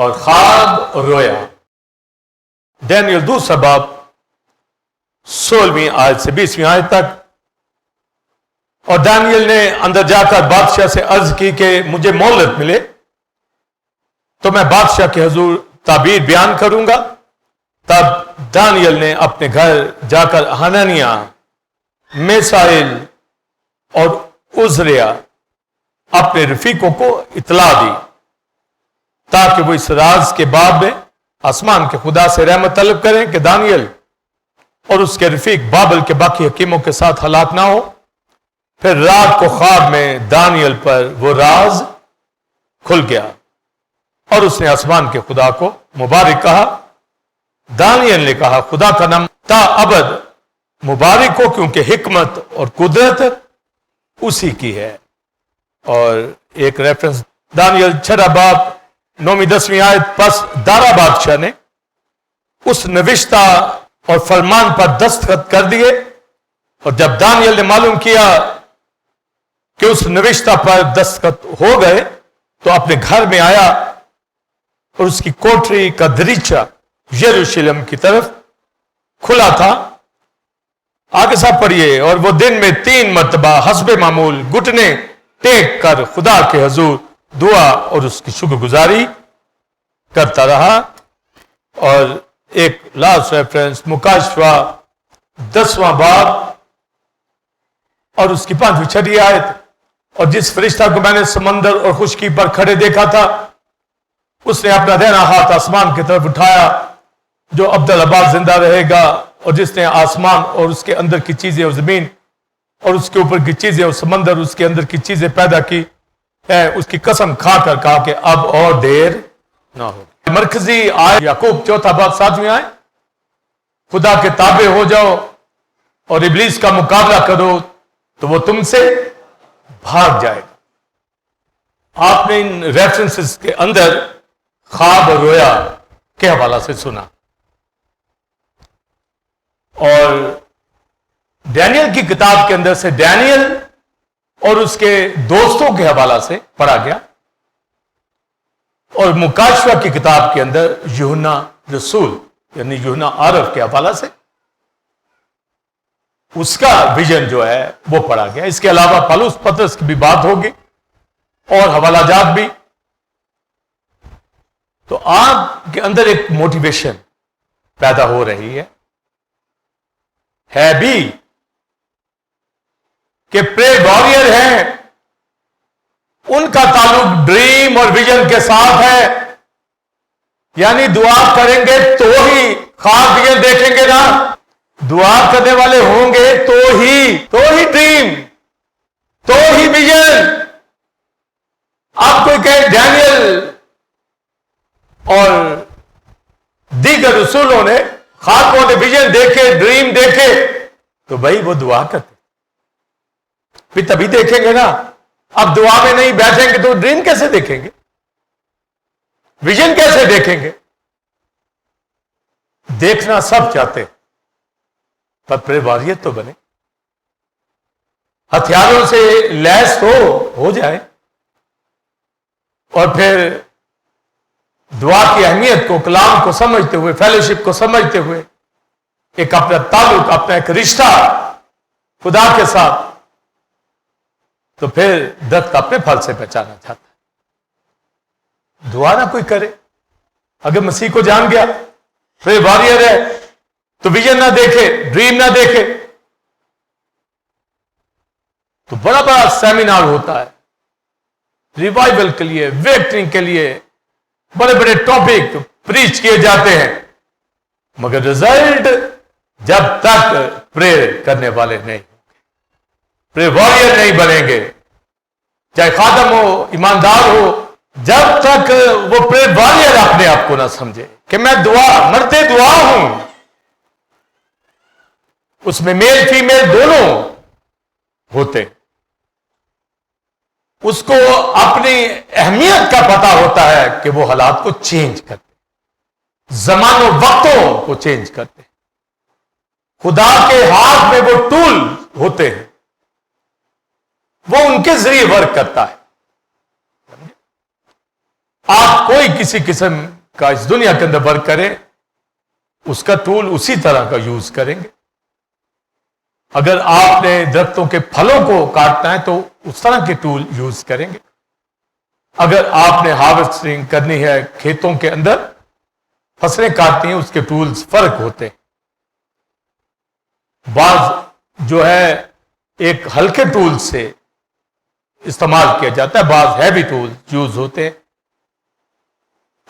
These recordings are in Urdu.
اور خواب رویا۔ دانیل دوسرا باب 16ویں آیت سے 20ویں آیت تک۔ اور دانیل نے اندر جا کر بادشاہ سے عرض کی کہ مجھے مہلت ملے تو میں بادشاہ کے حضور تعبیر بیان کروں گا۔ تب دانیل نے اپنے گھر جا کر حنانیہ، میسائل اور عزریا اپنے رفیقوں کو اطلاع دی تاکہ وہ اس راز کے باب میں آسمان کے خدا سے رحمت طلب کریں کہ دانیل اور اس کے رفیق بابل کے باقی حکیموں کے ساتھ ہلاک نہ ہو۔ پھر رات کو خواب میں دانیل پر وہ راز کھل گیا اور اس نے آسمان کے خدا کو مبارک کہا۔ دانیل نے کہا خدا کا نام تا ابد مبارک ہو، کیونکہ حکمت اور قدرت اسی کی ہے۔ اور ایک ریفرنس دانیل 6 باب 9ویں 10ویں آیت، پس دارا بادشاہ نے اس نوشتہ اور فرمان پر دستخط کر دیے، اور جب دانیل نے معلوم کیا کہ اس نوشتہ پر دستخط ہو گئے تو اپنے گھر میں آیا اور اس کی کوٹری کا دریچہ یروشلم کی طرف کھلا تھا۔ آگے صاحب پڑھیے، اور وہ دن میں 3 مرتبہ حسب معمول گھٹنے ٹیک کر خدا کے حضور دعا اور اس کی شکر گزاری کرتا رہا۔ اور ایک لاسٹ ریفرنس مکاشفہ 10واں باب اور اس کی 5ویں 6 آیت، اور جس فرشتہ کو میں نے سمندر اور خشکی پر کھڑے دیکھا تھا اس نے اپنا دہنا ہاتھ آسمان کی طرف اٹھایا، جو ابدالآباد زندہ رہے گا، اور جس نے آسمان اور اس کے اندر کی چیزیں اور زمین اور اس کے اوپر کی چیزیں اور سمندر اس کے اندر کی چیزیں پیدا کی ہے، اس کی قسم کھا کر کہا کہ اب اور دیر نہ ہو۔ مرکزی آیت یعقوب 4 باب 7ویں آیت، خدا کے تابع ہو جاؤ اور ابلیس کا مقابلہ کرو تو وہ تم سے بھاگ جائے گا۔ آپ نے ان ریفرنسز کے اندر خواب اور رویا کے حوالہ سے سنا، اور دانیل کی کتاب کے اندر سے دانیل اور اس کے دوستوں کے حوالہ سے پڑھا گیا، اور مکاشفہ کی کتاب کے اندر یوحنا رسول یعنی یوحنا عارف کے حوالہ سے اس کا ویژن جو ہے وہ پڑھا گیا۔ اس کے علاوہ پالوس پطرس کی بھی بات ہوگی اور حوالہ جات بھی۔ تو آپ کے اندر ایک موٹیویشن پیدا ہو رہی ہے بھی کہ پریئر واریر ہیں، ان کا تعلق ڈریم اور ویژن کے ساتھ ہے، یعنی دعا کریں گے تو ہی خواب ویژن دیکھیں گے نا، دعا کرنے والے ہوں گے تو ہی ڈریم، تو ہی ویژن۔ آپ کوئی کہے دانیل اور دیگر رسولوں نے خوابوں نے ویژن دیکھے، ڈریم دیکھے، تو بھائی وہ دعا کرتے پھر تبھی دیکھیں گے نا۔ اب دعا میں نہیں بیٹھیں گے تو ڈریم کیسے دیکھیں گے، ویژن کیسے دیکھیں گے؟ دیکھنا سب چاہتے پر پریواریت تو بنے، ہتھیاروں سے لیس ہو جائے، اور پھر دعا کی اہمیت کو، کلام کو سمجھتے ہوئے، فیلوشپ کو سمجھتے ہوئے، ایک اپنا تعلق، اپنا ایک رشتہ خدا کے ساتھ، تو پھر درخت اپنے پھل سے پہچانا چاہتا ہے۔ دعا نہ کوئی کرے، اگر مسیح کو جان گیا پھر واریر ہے تو ویژن نہ دیکھے، ڈریم نہ دیکھے، تو بڑا بڑا سیمینار ہوتا ہے ریوائول کے لیے، ویکٹرنگ کے لیے، بڑے بڑے ٹاپک پریچ کیے جاتے ہیں، مگر رزلٹ جب تک پریئر کرنے والے نہیں ہوں گے، پریئر واریر نہیں بنیں گے، چاہے خادم ہو، ایماندار ہو، جب تک وہ پریئر واریر اپنے آپ کو نہ سمجھے کہ میں مرتے دعا ہوں، اس میں میل فیمیل دونوں ہوتے، اس کو اپنی اہمیت کا پتہ ہوتا ہے کہ وہ حالات کو چینج کرتے، زمان و وقتوں کو چینج کرتے، خدا کے ہاتھ میں وہ ٹول ہوتے ہیں، وہ ان کے ذریعے ورک کرتا ہے۔ آپ کوئی کسی قسم کا اس دنیا کے اندر ورک کریں، اس کا ٹول اسی طرح کا یوز کریں گے. اگر آپ نے درختوں کے پھلوں کو کاٹنا ہے تو اس طرح کے ٹول یوز کریں گے. اگر آپ نے ہارویسٹنگ کرنی ہے کھیتوں کے اندر، فصلیں کاٹنی ہیں، اس کے ٹولز فرق ہوتے ہیں. بعض جو ہے ایک ہلکے ٹول سے استعمال کیا جاتا ہے، بعض ہیوی ٹول یوز ہوتے ہیں.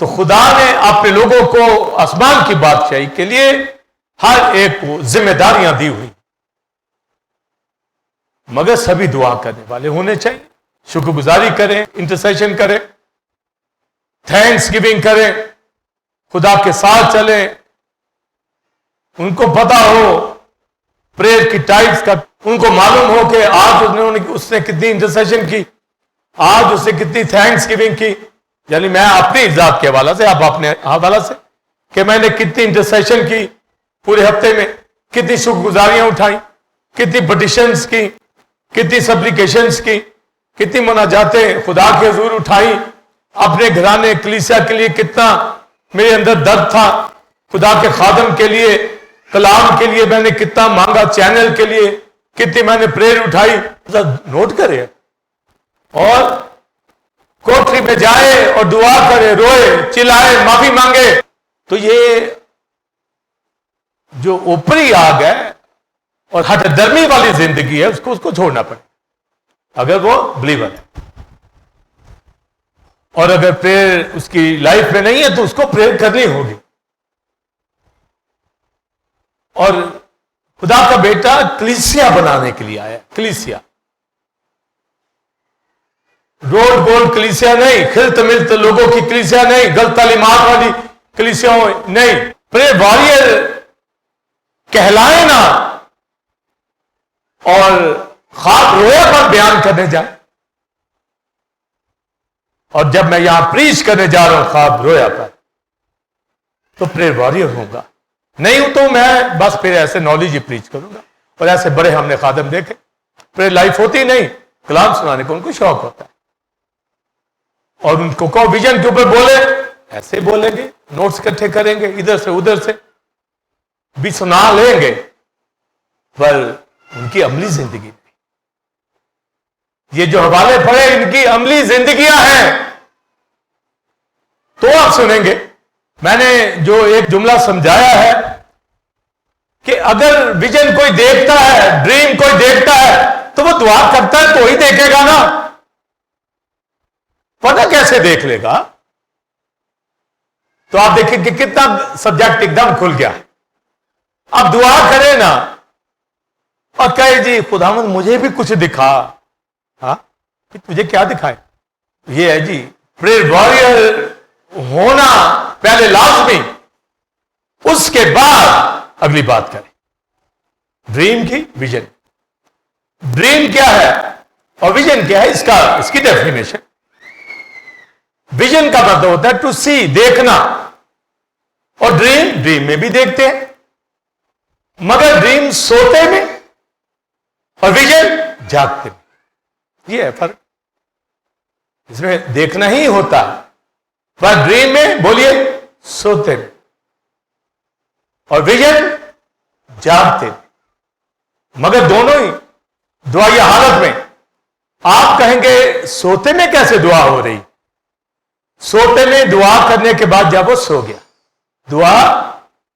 تو خدا نے اپنے لوگوں کو آسمان کی بادشاہی کے لیے ہر ایک کو ذمہ داریاں دی ہوئی، مگر سبھی دعا کرنے والے ہونے چاہیے. شکر گزاری کریں، انٹرسیشن کریں، تھینکس گیونگ کریں، خدا کے ساتھ چلیں. ان کو پتا ہو پریئر کی ٹائپس کا، ان کو معلوم ہو کہ آج اس نے کتنی انٹرسیشن کی، آج اس نے کتنی تھینکس گیونگ کی. یعنی میں اپنی ذات کے حوالے سے، آپ اپنے حوالے سے، کہ میں نے کتنی انٹرسیشن کی پورے ہفتے میں، کتنی شکر گزاریاں اٹھائیں، کتنی پٹیشنز کی، کتنی سپلیکیشنز کی، کتنی مناجاتیں خدا کے حضور اٹھائیں. اپنے گھرانے کلیسیا کے لیے کتنا میرے اندر درد تھا، خدا کے خادم کے لیے، کلام کے لیے میں نے کتنا مانگا، چینل کے لیے کتنی میں نے پریئر اٹھائی. نوٹ کرے اور کوٹری میں جائے اور دعا کرے، روئے، چلائے، معافی مانگے. تو یہ جو اوپری آگ ہے اور ہٹ درمی والی زندگی ہے، اس کو چھوڑنا پڑے اگر وہ بلیور ہے. اور اگر پریئر اس کی لائف میں نہیں ہے تو اس کو پریئر کرنی ہوگی. اور خدا کا بیٹا کلیسیا بنانے کے لیے آیا. کلیسیا روڈ گولڈ کلیسیا نہیں، کھلت ملت لوگوں کی کلیسیا نہیں، غلط تعلیمات والی کلیسیا نہیں. پریئر واریر کہلائے نا اور خواب رویا پر بیان کرنے جائے. اور جب میں یہاں پریچ کرنے جا رہا ہوں خواب رویا پر، تو پریئر واریر ہوں گا. نہیں ہوں تو میں بس پھر ایسے نالج ہی پریچ کروں گا. اور ایسے بڑے ہم نے خادم دیکھے، پریئر لائف ہوتی نہیں، کلام سنانے کو ان کو شوق ہوتا ہے. اور ان کو کہو ویژن کے اوپر بولے، ایسے بولیں گے، نوٹس اکٹھے کریں گے، ادھر سے ادھر سے بھی سنا لیں گے، پر ان کی عملی زندگی نہیں. یہ جو حوالے پڑے ان کی عملی زندگیاں ہیں. تو آپ سنیں گے. میں نے جو ایک جملہ سمجھایا ہے کہ اگر ویژن کوئی دیکھتا ہے، ڈریم کوئی دیکھتا ہے، تو وہ دعا کرتا ہے تو ہی دیکھے گا نا، پتہ کیسے دیکھ لے گا؟ تو آپ دیکھیں کہ کتنا سبجیکٹ ایک دم کھل گیا. اب دعا کرے نا اور کہے جی خداوند مجھے بھی کچھ دکھا. ہاں تجھے کیا دکھائے؟ یہ ہے جی پریئر واریر ہونا پہلے لازمی، اس کے بعد اگلی بات کریں. ڈریم کی، ویژن. ڈریم کیا ہے اور ویژن کیا ہے، اس کی ڈیفینیشن. ویژن کا مطلب ہوتا ہے ٹو سی، دیکھنا. اور ڈریم میں بھی دیکھتے ہیں، مگر ڈریم سوتے میں اور ویژن جاگتے میں. یہ ہے فرق. اس میں دیکھنا ہی ہوتا ہے، پر ڈریم میں بولیے سوتے میں، اور ویژن جاگتے میں. مگر دونوں ہی دعائی حالت میں. آپ کہیں گے سوتے میں کیسے دعا ہو رہی؟ سوتے میں دعا کرنے کے بعد جب وہ سو گیا، دعا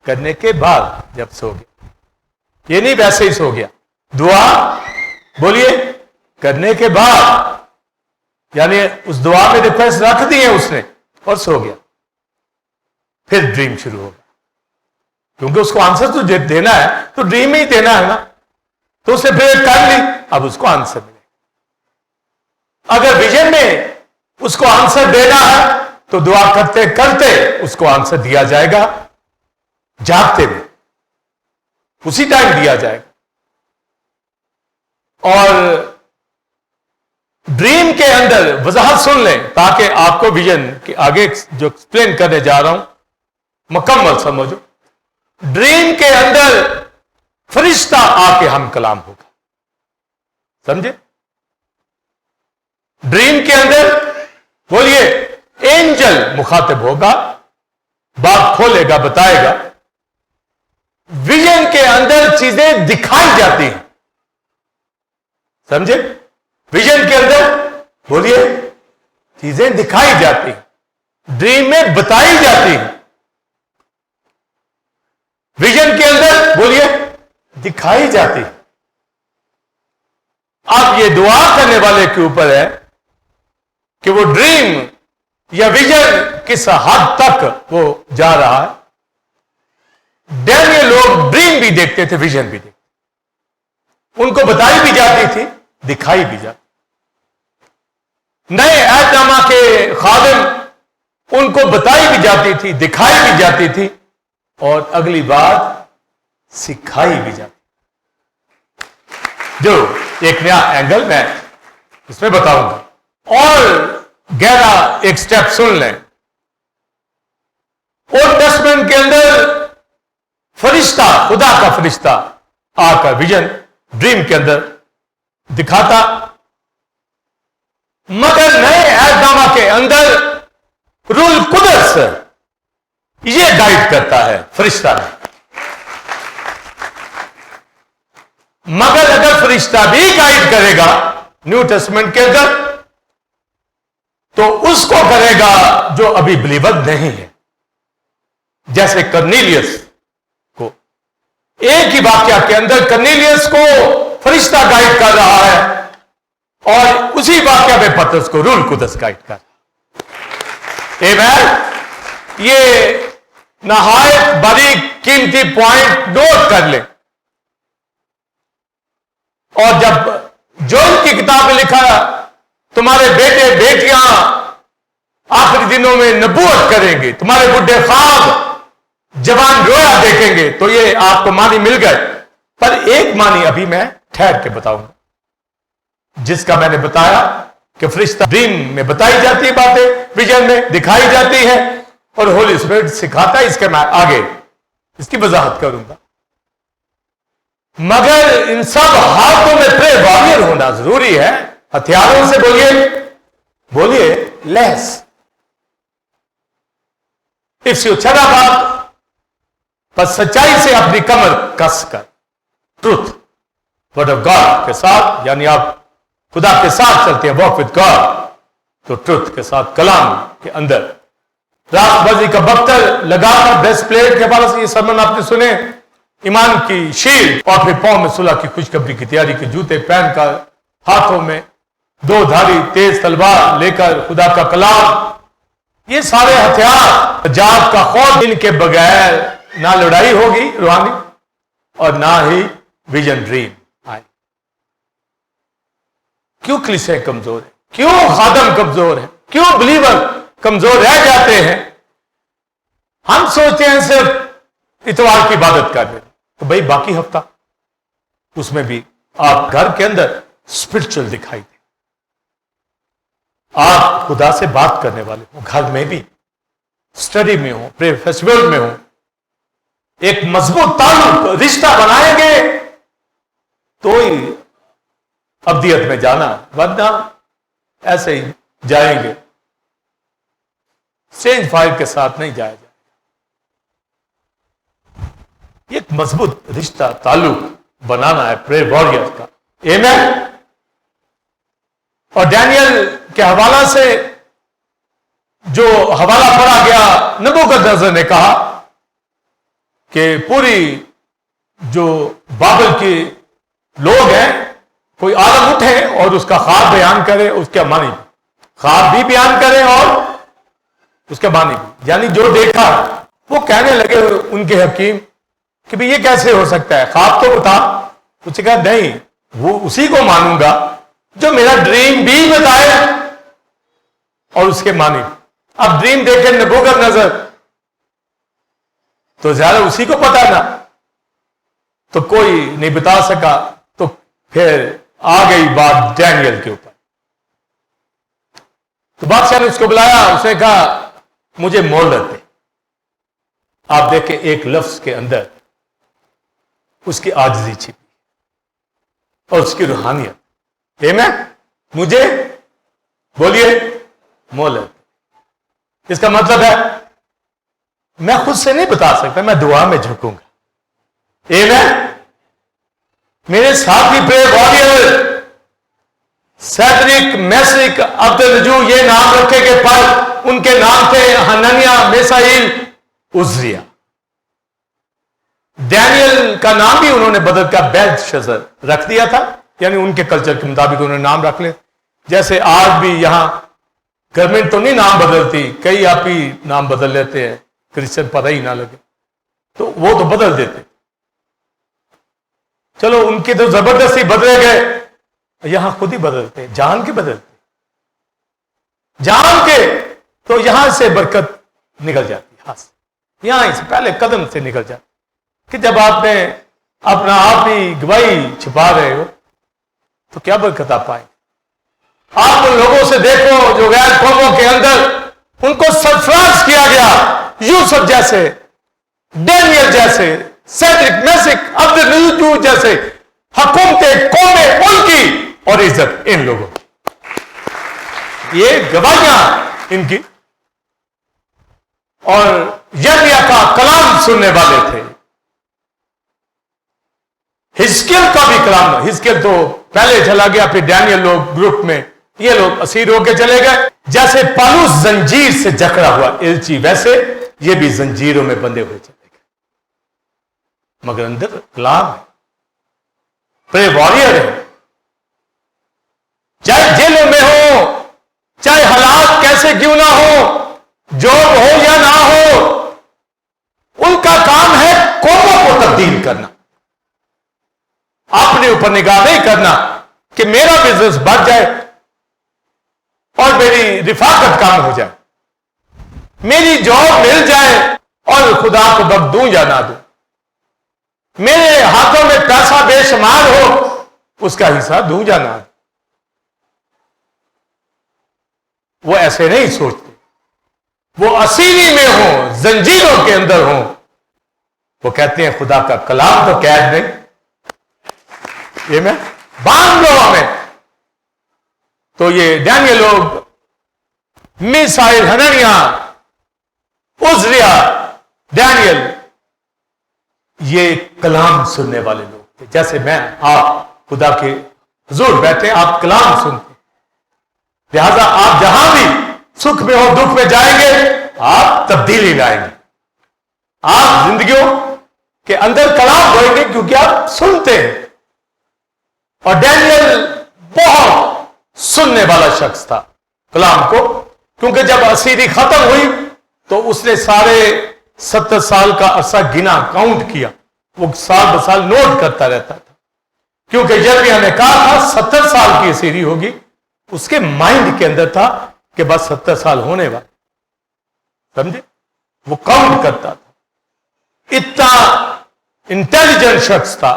کرنے کے بعد جب سو گیا، یہ نہیں ویسے ہی سو گیا. دعا بولیے کرنے کے بعد، یعنی اس دعا میں ریکویسٹ رکھ دی ہے اس نے اور سو گیا. پھر ڈریم شروع ہوگا، کیونکہ اس کو آنسر تو دینا ہے، تو ڈریم ہی دینا ہے نا. تو اس نے پھر کر لی، اب اس کو آنسر ملے. اگر ویژن میں اس کو آنسر دینا ہے تو دعا کرتے کرتے اس کو آنسر دیا جائے گا، جاگتے میں اسی ٹائم دیا جائے گا. اور ڈریم کے اندر وضاحت سن لیں تاکہ آپ کو ویژن کے آگے جو ایکسپلین کرنے جا رہا ہوں مکمل سمجھو. ڈریم کے اندر فرشتہ آ کے ہم کلام ہوگا، سمجھے؟ ڈریم کے اندر بولیے اینجل مخاطب ہوگا، بات کھولے گا، بتائے گا. ویژن کے اندر چیزیں دکھائی جاتی ہیں. سمجھے؟ ویژن کے اندر بولیے چیزیں دکھائی جاتی ہیں، ڈریم میں بتائی جاتی ہیں. ویژن کے اندر بولیے دکھائی جاتی. اب یہ دعا کرنے والے کے اوپر ہے کہ وہ ڈریم یا ویژن کس حد تک وہ جا رہا ہے. ڈینیل لوگ ڈریم بھی دیکھتے تھے، ویژن بھی دیکھتے، ان کو بتائی بھی جاتی تھی، دکھائی بھی جاتی. نئے عہد نامہ کے خادم ان کو بتائی بھی جاتی تھی، دکھائی بھی جاتی تھی، اور اگلی بات سکھائی بھی جاتی. جو ایک نیا اینگل میں اس میں بتاؤں گا. اور گہرا ایک سٹیپ سن لیں. اولڈ ٹیسٹمنٹ کے اندر فرشتہ، خدا کا فرشتہ آ کر ویژن، ڈریم کے اندر دکھاتا، مگر نئے عہد نامہ کے اندر روح القدس یہ گائیڈ کرتا ہے فرشتہ. مگر اگر فرشتہ بھی گائیڈ کرے گا نیو ٹیسٹمنٹ کے اندر، تو اس کو کرے گا جو ابھی بلیور نہیں ہے. جیسے کرنیلیس کو، ایک ہی واقعہ کے اندر کرنیلیس کو فرشتہ گائیڈ کر رہا ہے، اور اسی واقعہ میں پترس کو روح القدس گائیڈ کر رہا ہے. آمین. یہ نہایت باریک قیمتی پوائنٹ نوٹ کر لیں. اور جب جوئل کی کتاب میں لکھا تمہارے بیٹے بیٹیاں آخری دنوں میں نبوت کریں گے، تمہارے بڈھے خواب، جوان رویا دیکھیں گے، تو یہ آپ کو معنی مل گئے. پر ایک معنی ابھی میں ٹھہر کے بتاؤں گا، جس کا میں نے بتایا کہ فرشتہ ڈریم میں بتائی جاتی باتیں، ویژن میں دکھائی جاتی ہے، اور ہولی اسپرٹ سکھاتا ہے. اس کے میں آگے اس کی وضاحت کروں گا. مگر ان سب ہاتھوں میں پرے واریر ہونا ضروری ہے. ہتھیاروں سے بولیے لیس. اس چھڑا بات بس سچائی سے اپنی کمر کس کر ٹروتھ ورڈ آف گاڈ کے ساتھ، یعنی آپ خدا کے ساتھ چلتے ہیں، واک وتھ گاڈ، تو ٹروتھ کے ساتھ کلام کے اندر راست بازی کا بختر لگا کر بیسٹ پلیئر کے پاس یہ سرمن آپ نے سنے، ایمان کی شیلڈ، اور پھر پاؤں میں صلح کی خوشخبری کی تیاری کے جوتے پہن کر، ہاتھوں میں دو دھاری تیز تلوار لے کر خدا کا کلام. یہ سارے ہتھیار جات کا خوف، ان کے بغیر نہ لڑائی ہوگی روحانی، اور نہ ہی ویژن ڈریم آئے. کیوں کلیسے کمزور ہے؟ کیوں خادم کمزور ہے؟ کیوں بلیور کمزور رہ جاتے ہیں؟ ہم سوچتے ہیں صرف اتوار کی عبادت کر رہے، تو بھائی باقی ہفتہ اس میں بھی آپ گھر کے اندر اسپرچل دکھائی دیں. آپ خدا سے بات کرنے والے ہوں، گھر میں بھی، اسٹڈی میں ہوں، پرے فیسٹیول میں ہوں، ایک مضبوط تعلق رشتہ بنائیں گے تو ہی ابدیت میں جانا، ورنہ ایسے ہی جائیں گے، اسٹرینج فائر کے ساتھ نہیں جایا جائے. ایک مضبوط رشتہ تعلق بنانا ہے پرے واریر کا. آمین. اور ڈینیل کے حوالہ سے جو حوالہ پڑھا گیا، نبوکدنیزر نے کہا کہ پوری جو بابل کے لوگ ہیں، کوئی عالم اٹھے اور اس کا خواب بیان کرے، اس کے معنی خواب بھی بیان کرے اور اس کے معنی بھی، یعنی جو دیکھا. وہ کہنے لگے ان کے حکیم کہ بھی یہ کیسے ہو سکتا ہے، خواب تو بتا. کچھ کہا نہیں، وہ اسی کو مانوں گا جو میرا ڈریم بھی بتائے اور اس کے معنی. اب ڈریم دیکھے نبوکدنیزر تو زیادہ اسی کو پتا نا، تو کوئی نہیں بتا سکا. تو پھر آ گئی بات ڈینیل کے اوپر. تو بادشاہ نے اس کو بلایا، اس نے کہا مجھے مہلت دے. آپ دیکھیں ایک لفظ کے اندر اس کی عاجزی چھپی اور اس کی روحانیت. میں مجھے بولیے مہلت. اس کا مطلب ہے میں خود سے نہیں بتا سکتا، میں دعا میں جھکوں گا۔ آمین۔ میرے ساتھی پرے واریر سیڈرک، میسک، عبدالرجو یہ نام رکھے گئے، پر ان کے نام تھے حنانیہ، میسائیل، عزریہ۔ ڈینیل کا نام بھی انہوں نے بدل کر بیلتشازر رکھ دیا تھا، یعنی ان کے کلچر کے مطابق انہوں نے نام رکھ لے۔ جیسے آج بھی یہاں گورنمنٹ تو نہیں نام بدلتی، کئی آپ ہی نام بدل لیتے ہیں، کرسچن پتہ ہی نہ لگے تو وہ تو بدل دیتے۔ چلو ان کی تو زبردستی بدلے گئے، یہاں خود ہی بدلتے، جان کے بدلتے، جان کے تو یہاں سے برکت نکل جاتی، ہاں یہاں سے پہلے قدم سے نکل جاتی، کہ جب آپ نے اپنا آپ ہی گواہی چھپا رہے ہو تو کیا برکت آپ پائیں؟ آپ ان لوگوں سے دیکھو جو غیر قوموں کے اندر ان کو سرفراز کیا گیا، یوسف جیسے، ڈینیل جیسے، سیڈرک، میسک، عبدالرجو جیسے حکومتیں، قومیں ان کی اور عزت ان لوگوں کی، یہ گواہیاں ان کی۔ اور یرمیا کا کلام سننے والے تھے، حزقیل کا بھی کلام، حزقیل تو پہلے چلا گیا، پھر ڈینیل لوگ گروپ میں، یہ لوگ اسیر ہو کے چلے گئے۔ جیسے پالوس زنجیر سے جکڑا ہوا الچی، ویسے یہ بھی زنجیروں میں بندے ہوئے چلے گئے، مگر اندر کلام ہے، پرے واریر ہے، چاہے جیلوں میں ہو، چاہے حالات کیسے کیوں نہ ہو، جاب ہو یا نہ ہو، ان کا کام ہے قوموں کو تبدیل کرنا، اپنے اوپر نگاہ نہیں کرنا کہ میرا بزنس بڑھ جائے اور میری رفاقت کام ہو جائے، میری جاب مل جائے اور خدا کو بخت دوں یا نہ دوں، میرے ہاتھوں میں پیسہ بے شمار ہو، اس کا حصہ دوں یا نہ دوں۔ وہ ایسے نہیں سوچتے، وہ اسیری میں ہوں، زنجیروں کے اندر ہوں، وہ کہتے ہیں خدا کا کلام تو قید نہیں، یہ میں باندھ لو ہمیں۔ تو یہ ڈینیل لوگ، میسائیل، حنانیہ، عزریہ، ڈینیل، یہ کلام سننے والے لوگ تھے۔ جیسے میں آپ خدا کے حضور بیٹھے، آپ کلام سنتے، لہذا آپ جہاں بھی سکھ میں ہو، دکھ میں جائیں گے، آپ تبدیلی لائیں گے، آپ زندگیوں کے اندر کلام ہوئیں گے، کیونکہ آپ سنتے ہیں۔ اور ڈینیل بہت سننے والا شخص تھا کلام کو، کیونکہ جب اسیری ختم ہوئی تو اس نے سارے 70 سال کا عرصہ گنا، کاؤنٹ کیا، وہ سال بسال نوٹ کرتا رہتا تھا، کیونکہ یرمیا نے کہا تھا 70 سال کی اسیری ہوگی، اس کے مائنڈ کے اندر تھا کہ بس 70 سال ہونے والے، سمجھے؟ وہ کاؤنٹ کرتا تھا، اتنا انٹیلیجنٹ شخص تھا،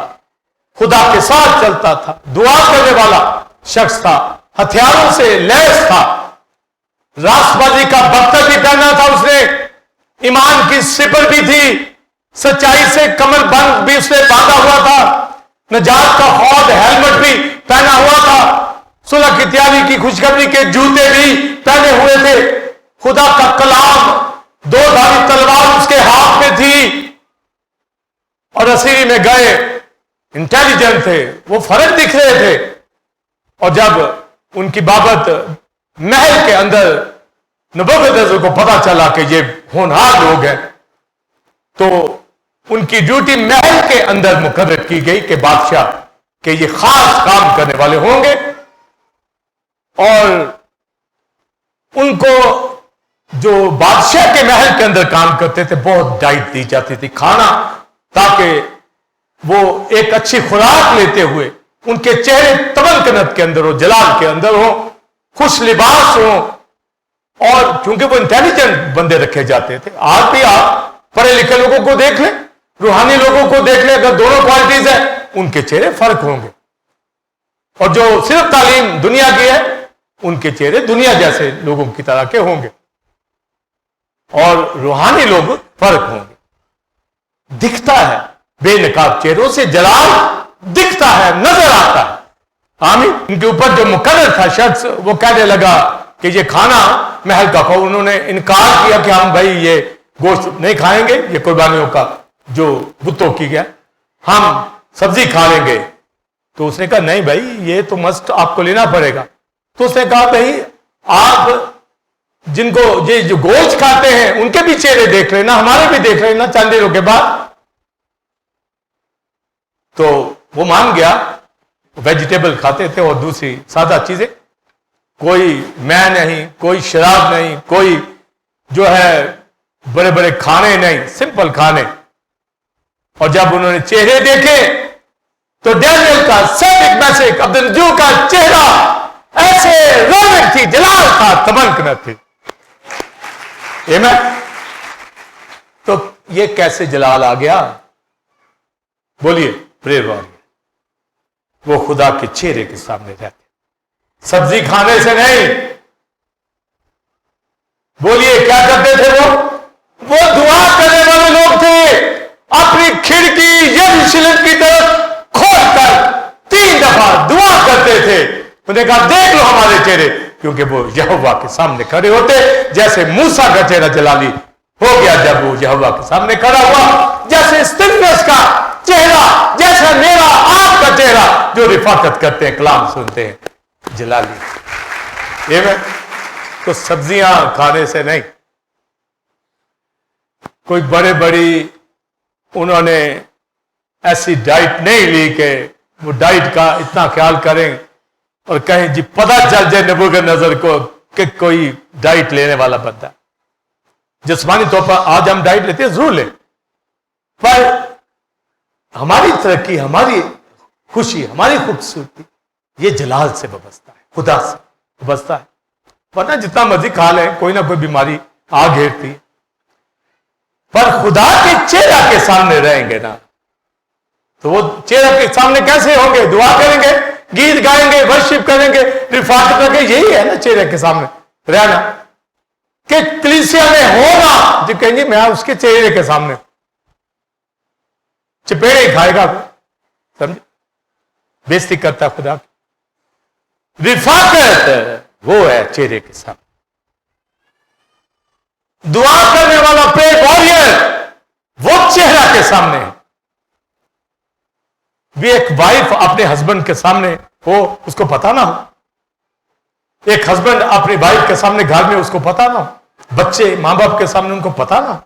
خدا کے ساتھ چلتا تھا، دعا کرنے والا شخص تھا، ہتھیاروں سے لیس تھا، راست بازی کا بختر بھی پہنا تھا اس نے، ایمان کی سپر بھی تھی، سچائی سے کمر بند بھی اس نے باندھا ہوا تھا، نجات کا ہود ہیلمٹ بھی پہنا ہوا تھا، صلح کی تیاری کی خوشخبری کے جوتے بھی پہنے ہوئے تھے، خدا کا کلام، 2 دھاری تلوار اس کے ہاتھ میں تھی، اور اسیری میں گئے، انٹیلیجنٹ تھے، وہ فرق دکھ رہے تھے۔ اور جب ان کی بابت محل کے اندر نبوکدنیزر کو پتا چلا کہ یہ ہونہار لوگ ہیں، تو ان کی ڈیوٹی محل کے اندر مقرر کی گئی کہ بادشاہ کہ یہ خاص کام کرنے والے ہوں گے، اور ان کو جو بادشاہ کے محل کے اندر کام کرتے تھے بہت ڈائٹ دی جاتی تھی، کھانا، تاکہ وہ ایک اچھی خوراک لیتے ہوئے ان کے چہرے تمکنت کے اندر ہو، جلال کے اندر ہو، خوش لباس ہو، اور کیونکہ وہ انٹیلیجنٹ بندے رکھے جاتے تھے۔ آج بھی آپ پڑھے لکھے لوگوں کو دیکھ لیں، روحانی لوگوں کو دیکھ لیں، اگر دونوں کوالٹیز ہیں ان کے چہرے فرق ہوں گے، اور جو صرف تعلیم دنیا کی ہے ان کے چہرے دنیا جیسے لوگوں کی طرح کے ہوں گے، اور روحانی لوگ فرق ہوں گے۔ دکھتا ہے بے نقاب چہروں سے جلال دکھتا ہے، نظر آتا ہے۔ آمین۔ ان کے اوپر جو مقرر تھا شخص، وہ کہنے لگا کہ یہ کھانا میں ہلکا کھاؤں. انہوں نے انکار کیا کہ ہم بھائی یہ گوشت نہیں کھائیں گے، یہ قربانیوں کا جو بتوں کی گیا، ہم سبزی کھا لیں گے. تو اس نے کہا نہیں بھائی یہ تو مسٹ آپ کو لینا پڑے گا. تو اس نے کہا بھائی آپ جن کو یہ جو گوشت کھاتے ہیں ان کے بھی چہرے دیکھ لینا، ہمارے بھی دیکھ لینا چند دنوں کے بعد. تو وہ مان گیا، ویجیٹیبل کھاتے تھے اور دوسری سادہ چیزیں، کوئی میں نہیں، کوئی شراب نہیں، کوئی جو ہے بڑے بڑے کھانے نہیں، سمپل کھانے. اور جب انہوں نے چہرے دیکھے تو ڈینیل کا سیدک میسک عبد النجو کا چہرہ ایسے رونق تھی، جلال تھا، تمنک نہ تھی. تو یہ کیسے جلال آ گیا؟ بولیے پریر والی. وہ خدا کے چہرے کے سامنے رہتے، سبزی کھانے سے نہیں. بولیے کیا کرتے تھے وہ دعا کرنے والے لوگ تھے. اپنی کھڑکی یروشلم کی طرف کھول کر 3 دفعہ دعا کرتے تھے. انہوں نے کہا دیکھ لو ہمارے چہرے، کیونکہ وہ یہوہ کے سامنے کھڑے ہوتے. جیسے موسیٰ کا چہرہ جلالی ہو گیا جب وہ یہوہ کے سامنے کھڑا ہوا، جیسے استفانوس کا چہرہ، جیسے میرا آپ کا چہرہ جو رفاقت کرتے ہیں، کلام سنتے ہیں، جلالی. یہ میں تو سبزیاں کھانے سے نہیں. کوئی بڑے بڑی انہوں نے ایسی ڈائٹ نہیں لی کہ وہ ڈائٹ کا اتنا خیال کریں اور کہیں جی پتہ چل جائے نبوکدنضر کو کہ کوئی ڈائٹ لینے والا بندہ. جسمانی طور پر آج ہم ڈائٹ لیتے ہیں، ضرور لیں، پر ہماری ترقی، ہماری خوشی، ہماری خوبصورتی یہ جلال سے وابستہ ہے، خدا سے وابستہ ہے. ورنہ جتنا مرضی کھا لیں کوئی نہ کوئی بیماری آ گھیرتی ہے. پر خدا کے چہرہ کے سامنے رہیں گے نا، تو وہ چہرہ کے سامنے کیسے ہوں گے؟ دعا کریں گے، گیت گائیں گے، ورشپ کریں گے، رفاقت رکھیں گے. یہی ہے نا چہرے کے سامنے رہنا. کہ کلیسیا میں ہونا جو کہیں گے میں اس کے چہرے کے سامنے چپیڑے ہی کھائے گا، سمجھے؟ بےزتی کرتا ہے خدا کی. رفاقت وہ ہے چہرے کے سامنے. دعا کرنے والا پریئر واریر وہ چہرہ کے سامنے ہے. بھی ایک وائف اپنے ہسبینڈ کے سامنے ہو، اس کو پتا نہ ہو. ایک ہسبینڈ اپنی وائف کے سامنے گھر میں اس کو پتا نہ ہو. بچے ماں باپ کے سامنے ان کو پتا نہ ہو.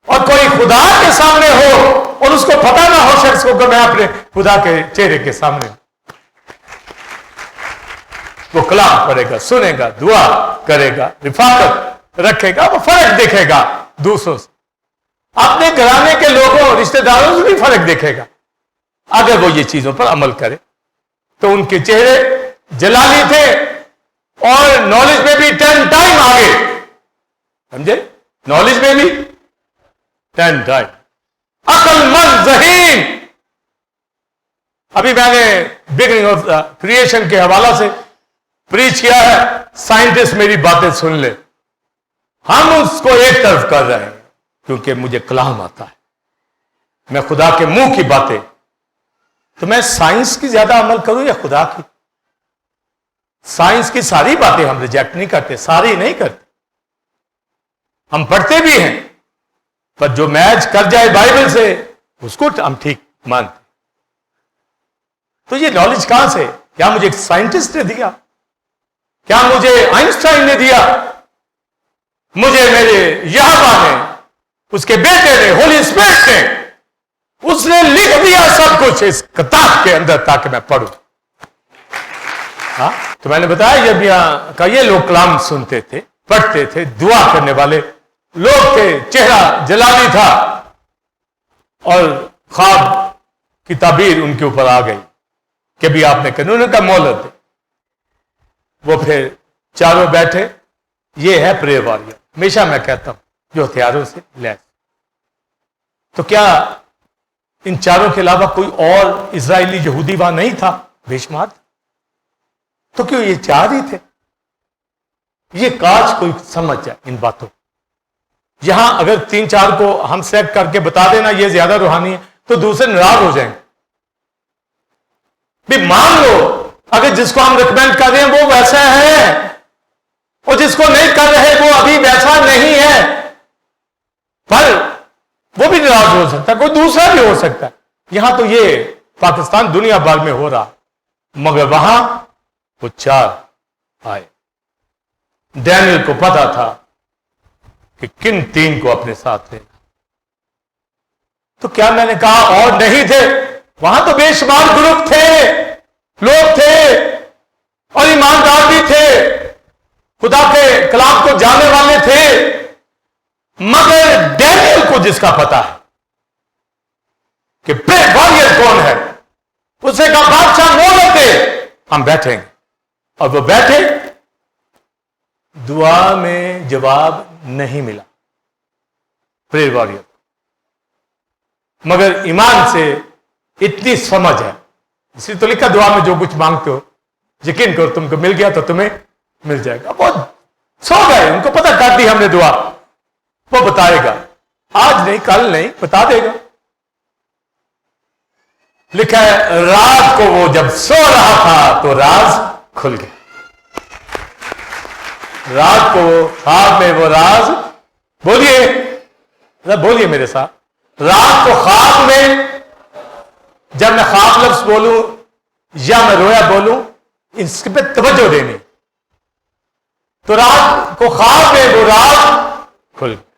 اور کوئی خدا کے سامنے ہو اور اس کو پتا نہ ہو شخص کو کہ میں اپنے خدا کے چہرے کے سامنے ہوں. وہ کلام پڑھے گا، سنے گا، دعا کرے گا، رفاقت رکھے گا، وہ فرق دیکھے گا دوسروں سے. اپنے گھرانے کے لوگوں رشتہ داروں سے بھی فرق دیکھے گا اگر وہ یہ چیزوں پر عمل کرے. تو ان کے چہرے جلالی تھے اور نالج میں بھی 10 ٹائم آگے. سمجھے؟ نالج میں بھی 10 ٹائم. عقل مند، ذہین. ابھی میں نے بگننگ آف کریشن کے حوالہ سے پریچ کیا ہے. سائنٹسٹ میری باتیں سن لے. ہم اس کو ایک طرف کر رہے ہیں کیونکہ مجھے کلام آتا ہے، میں خدا کے منہ کی باتیں. تو میں سائنس کی زیادہ عمل کروں یا خدا کی؟ سائنس کی ساری باتیں ہم ریجیکٹ نہیں کرتے، ساری نہیں کرتے. ہم پڑھتے بھی ہیں، پر جو میچ کر جائے بائبل سے اس کو ہم ٹھیک مانتے. تو یہ نالج کہاں سے؟ کیا مجھے ایک سائنٹسٹ نے دیا؟ کیا مجھے آئنسٹائن نے دیا؟ مجھے میرے یہوہ نے، اس کے بیٹے نے، ہولی اسپرٹ نے، اس نے لکھ دیا سب کچھ اس کتاب کے اندر تاکہ میں پڑھوں. ہاں تو میں نے بتایا جب یہاں کا یہ لوگ کلام سنتے تھے، پڑھتے تھے، دعا کرنے والے لوگ تھے، چہرہ جلالی تھا اور خواب کی تعبیر ان کے اوپر آ گئی کہ بھی آپ نے کہ انہوں نے کہا مہلت دے. وہ پھر چاروں بیٹھے. یہ ہے پریئر واریر. ہمیشہ میں کہتا ہوں جو ہتھیاروں سے لیس. تو کیا ان چاروں کے علاوہ کوئی اور اسرائیلی یہودی وہاں نہیں تھا؟ بے شمار. تو کیوں یہ 4 ہی تھے؟ یہ کاش کوئی سمجھ جائے ان باتوں. یہاں اگر 3-4 کو ہم سیٹ کر کے بتا دینا یہ زیادہ روحانی ہے تو دوسرے ناراض ہو جائیں. بھی مان لو اگر جس کو ہم ریکمینڈ کر رہے ہیں وہ ویسا ہے اور جس کو نہیں کر رہے وہ ابھی ویسا نہیں ہے، پر وہ بھی ناراض ہو سکتا ہے، کوئی دوسرا بھی ہو سکتا ہے۔ یہاں تو یہ پاکستان دنیا بھر میں ہو رہا، مگر وہاں وہ 4 آئے۔ ڈینیل کو پتا تھا کہ کن 3 کو اپنے ساتھ لینا۔ تو کیا میں نے کہا اور نہیں تھے؟ وہاں تو بے شمار گروپ تھے، لوگ تھے، اور ایماندار بھی تھے، خدا کے کلام کو جاننے والے تھے، مگر ڈینیل کو جس کا پتا ہے کہ واریر کون ہے، اسے کہا بادشاہ نوبت دے، ہم بیٹھیں گے۔ اور وہ بیٹھے، دعا میں جواب نہیں ملا پریئر واریر، مگر ایمان سے اتنی سمجھ ہے، اس لیے تو لکھا دعا میں جو کچھ مانگتے ہو یقین کرو تم کو مل گیا تو تمہیں مل جائے گا۔ وہ سو گئے، ان کو پتہ کر دی ہم نے دعا، وہ بتائے گا، آج نہیں کل نہیں بتا دے گا۔ لکھا ہے رات کو وہ جب سو رہا تھا تو راز کھل گیا۔ رات کو خواب میں وہ راز، بولیے میرے ساتھ، رات کو خواب میں جب میں خواب لفظ بولوں یا میں رویا بولوں، اس پہ توجہ دینی، تو رات کو خواب میں وہ راز کھل گیا۔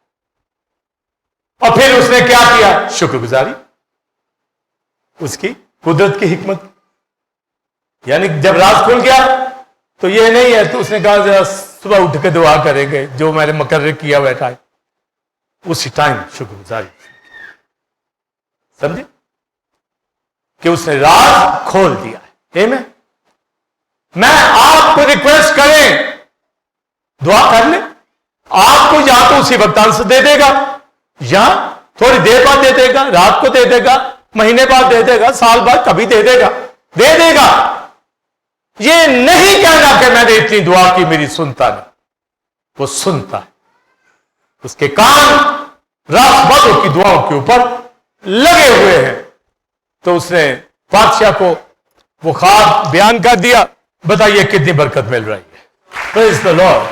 اور پھر اس نے کیا کیا؟ شکر گزاری، اس کی قدرت کی حکمت، یعنی جب راز کھل گیا تو یہ نہیں ہے تو اس نے کہا ذرا صبح اٹھ کے دعا کریں گے جو میں نے مقرر کیا ہوا ٹائم، اسی ٹائم شکر گزاری، سمجھے کہ اس نے راز کھول دیا ہے۔ میں آپ کو ریکویسٹ کریں دعا کر لیں، آپ کو یا تو اسی وقت آنسر دے دے گا، یا تھوڑی دیر بعد دے دے گا، رات کو دے دے گا، مہینے بعد دے دے گا، سال بعد کبھی دے دے گا، دے دے گا۔ یہ نہیں کہنا کہ میں نے اتنی دعا کی میری سنتا نہیں، وہ سنتا ہے، اس کے کان رات بدوں کی دعاؤں کے اوپر لگے ہوئے ہیں۔ تو اس نے بادشاہ کو وہ خواب بیان کر دیا، بتائیے کتنی برکت مل رہی ہے۔ پریز دی لارڈ،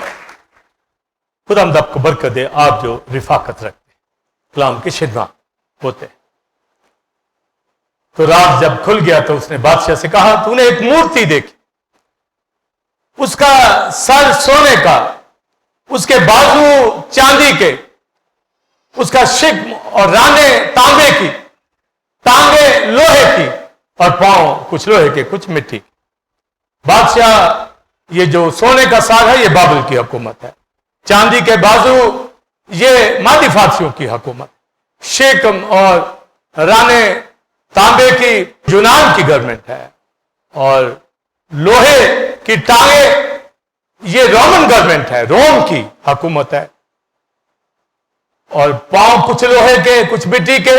خدا ہم آپ کو برکت دے، آپ جو رفاقت رکھتے کلام کی خدمت ہوتے۔ تو رات جب کھل گیا تو اس نے بادشاہ سے کہا تو نے ایک مورتی دیکھی، اس کا سر سونے کا، اس کے بازو چاندی کے، اس کا شکم اور رانے تانبے کی، ٹانگیں لوہے کی اور پاؤں کچھ لوہے کے کچھ مٹی کی۔ بادشاہ یہ جو سونے کا ساگ ہے یہ بابل کی حکومت ہے، چاندی کے بازو یہ مادی فارسیوں کی حکومت، شکم اور رانے تانبے کی یونان کی گورنمنٹ ہے، اور لوہے کی ٹانگیں یہ رومن گورنمنٹ ہے، روم کی حکومت ہے، اور پاؤں کچھ لوہے کے کچھ مٹی کے،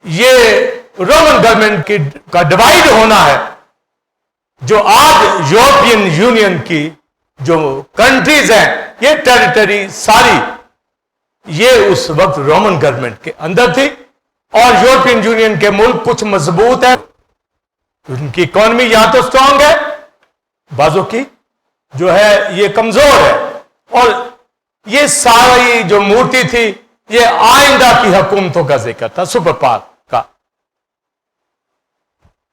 یہ رومن گورنمنٹ کا ڈیوائیڈ ہونا ہے۔ جو آج یورپین یونین کی جو کنٹریز ہیں یہ ٹیریٹری ساری یہ اس وقت رومن گورنمنٹ کے اندر تھی، اور یورپین یونین کے ملک کچھ مضبوط ہیں، ان کی اکانومی یا تو سٹرونگ ہے، بعضوں کی جو ہے یہ کمزور ہے، اور یہ ساری جو مورتی تھی یہ آئندہ کی حکومتوں کا ذکر تھا، سپر پاور کا۔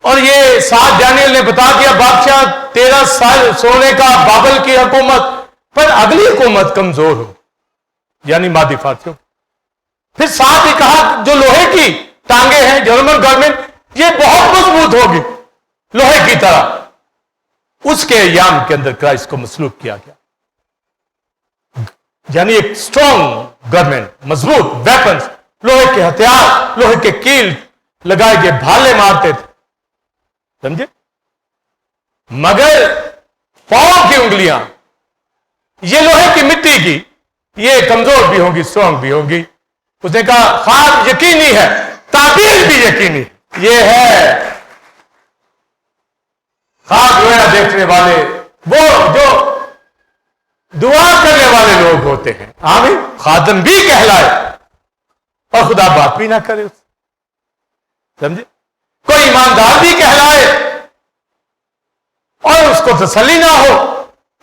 اور یہ ساتھ ڈینیل نے بتا دیا بادشاہ 13 سال سونے کا بابل کی حکومت، پر اگلی حکومت کمزور ہو، یعنی مادی فارسیوں۔ پھر ساتھ ہی کہا جو لوہے کی ٹانگیں ہیں جرمن گورنمنٹ یہ بہت مضبوط ہوگی لوہے کی طرح۔ اس کے ایام کے اندر کرائسٹ کو مسلوب کیا گیا، یعنی ایک اسٹرانگ گورنمنٹ، مضبوط ویپنز، لوہے کے ہتھیار، لوہے کے کیل لگائے گئے، بھالے مارتے تھے، سمجھے؟ مگر پاؤں کی انگلیاں یہ لوہے کی مٹی کی، یہ کمزور بھی ہوں گی اسٹرانگ بھی ہوں گی۔ اس نے کہا خواب یقینی ہے، تعبیر بھی یقینی ہے۔ یہ ہے خواب رویا دیکھنے والے، وہ جو دعا کرنے والے لوگ ہوتے ہیں، آمین، خادم بھی کہلائے اور خدا بات بھی نہ کرے اس، سمجھے؟ کوئی ایماندار بھی کہلائے اور اس کو تسلی نہ ہو،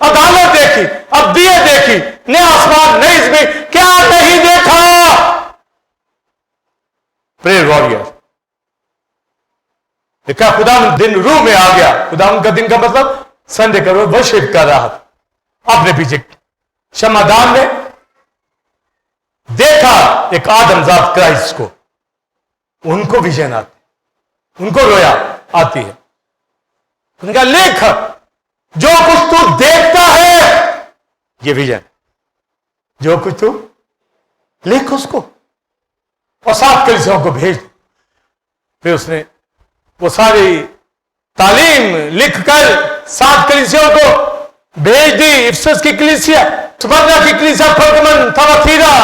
عدالت دیکھی، اب دیے دیکھی، نئے آسمان نئی زمین، کیا نہیں دیکھا؟ پریئر واریر دیکھا خدا دن روح میں آ گیا. خدا کا دن کا مطلب سنڈے کا روز ورشپ کر رہا تھا. اپنے پیچھے شمعدان نے دیکھا ایک آدم ذات کرائسٹ کو. ان کو ویژن آتی، ان کو رویا آتی ہے. ان کا لکھ جو کچھ تو دیکھتا ہے یہ ویژن، جو کچھ تو لکھ اس کو اور 7 کلیسیوں کو بھیج. پھر اس نے وہ ساری تعلیم لکھ کر 7 کلیسیوں کو بھیج دی. افسس کی کلیسیا، سمرنا کی کلیسیا، پرگمن، تھواتیرا،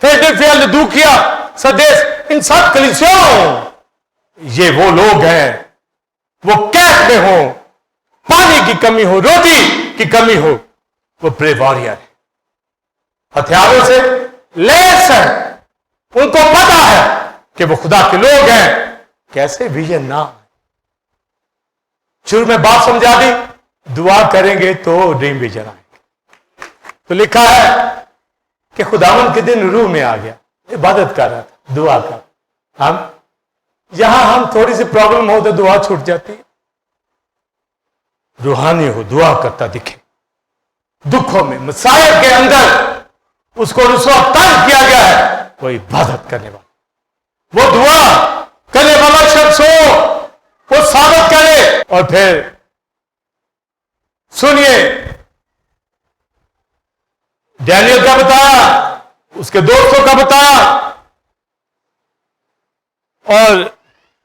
فیلڈلفیا، لدوکیا، سردیس، ان 7 کلیسیوں. یہ وہ لوگ ہیں وہ کیف میں ہوں، پانی کی کمی ہو، روٹی کی کمی ہو، وہ پریئر واریر ہے، ہتھیاروں سے لیس ہیں. ان کو پتا ہے کہ وہ خدا کے لوگ ہیں. کیسے ویژن نہ شروع میں بات سمجھا دی، دعا کریں گے تو ڈریم ویژن آئے گے. تو لکھا ہے کہ خداوند کے دن روح میں آ گیا، عبادت کر رہا تھا، دعا کر. ہم یہاں ہم تھوڑی سی پرابلم ہو تو دعا چھوٹ جاتی ہے. روحانی ہو، دعا کرتا دکھے دکھوں میں، مسائب کے اندر اس کو رسوا تنگ کیا گیا ہے. وہ عبادت کرنے والا، وہ دعا کرنے والا شخص ہو، وہ ثابت کرے. اور پھر سنیے ڈینیل کا بتایا، اس کے دوستوں کا بتایا اور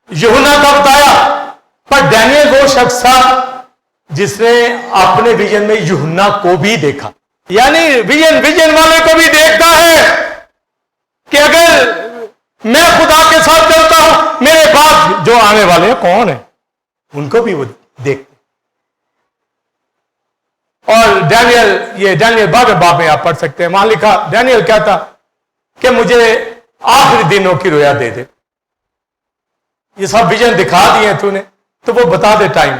یوحنا کا بتایا. پر ڈینیل وہ شخص تھا جس نے اپنے ویژن میں یوحنا کو بھی دیکھا. یعنی ویژن والے کو بھی دیکھتا ہے کہ اگر میں خدا کے ساتھ چلتا ہوں، میرے بعد جو آنے والے ہیں کون ہیں، ان کو بھی وہ دیکھتے. اور ڈینیل باب میں آپ پڑھ سکتے ہیں. وہاں لکھا ڈینیل کہتا کہ مجھے آخری دنوں کی رویا دے دے. یہ سب ویژن دکھا دیے تو نے، تو وہ بتا دے ٹائم.